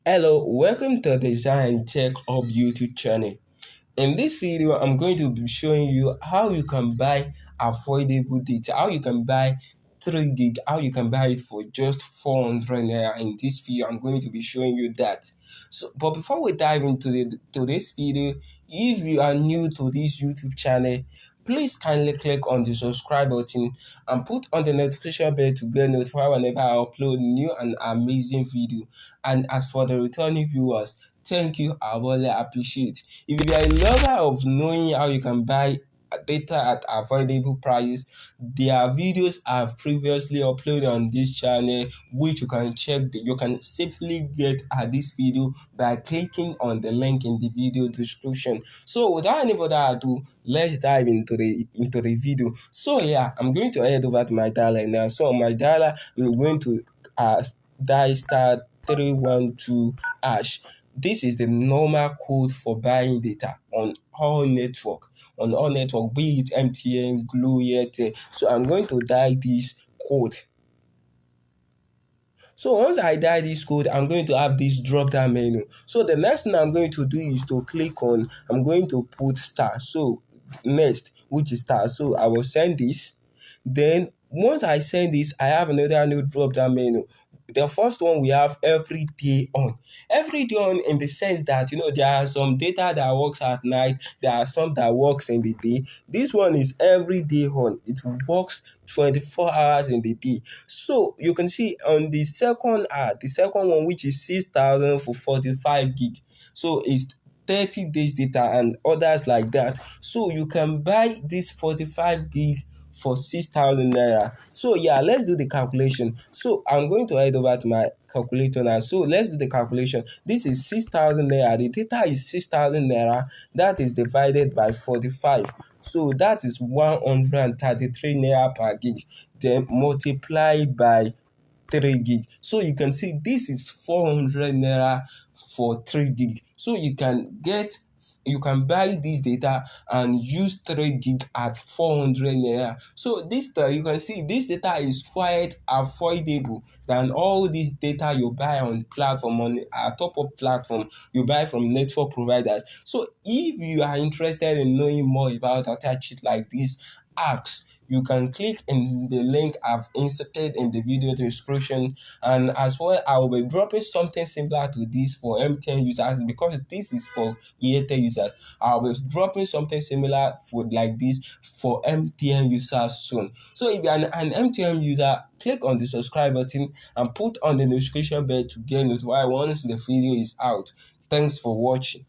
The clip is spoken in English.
Hello, welcome to the Design Tech Hub YouTube channel. In this video, I'm going to be showing you how you can buy affordable data, how you can buy 3 gig, how you can buy it for just 400 naira. In this video, I'm going to be showing you that. But before we dive into this video, if you are new to this YouTube channel, please kindly click on the subscribe button and put on the notification bell to get notified whenever I upload new and amazing video. And as for the returning viewers, thank you. I really appreciate. If you are a lover of knowing how you can buy data at affordable prices, there are videos I've previously uploaded on this channel which you can check. You can simply get at this video by clicking on the link in the video description. So without any further ado, let's dive into the video. So yeah, I'm going to head over to my dialer now. So on my dialer, I'm going to dial star 312 hash. This is the normal code for buying data on all network, be it MTN, Glo, Airtel. So I'm going to dial this code. So once I dial this code, I'm going to have this drop down menu. So the next thing I'm going to do is to click on, I'm going to put star. So next, which is star. So I will send this. Then once I send this, I have another new drop down menu. The first one we have every day on. Every day on in the sense that there are some data that works at night, there are some that works in the day. This one is every day on. It works 24 hours in the day. So you can see on the second one, which is 6,000 for 45 gig. So it's 30 days data and others like that. So you can buy this 45 gig for 6,000 naira. So yeah, let's do the calculation. So I'm going to head over to my calculator now. So let's do the calculation. This is 6,000 naira. The data is 6,000 naira. That is divided by 45. So that is 133 naira per gig. Then multiply by 3 gig. So you can see this is 400 naira for 3 gig. So you can buy this data and use 3 gig at 400 naira. So this you can see this data is quite affordable than all this data you buy on platform, on a top up platform you buy from network providers. So if you are interested in knowing more about data cheat like this, ask. You can click in the link I've inserted in the video description, and as well I will be dropping something similar to this for MTN users because this is for Airtel users. I will be dropping something similar for like this for MTN users soon. So if you're an MTN user, click on the subscribe button and put on the notification bell to get notified once the video is out. Thanks for watching.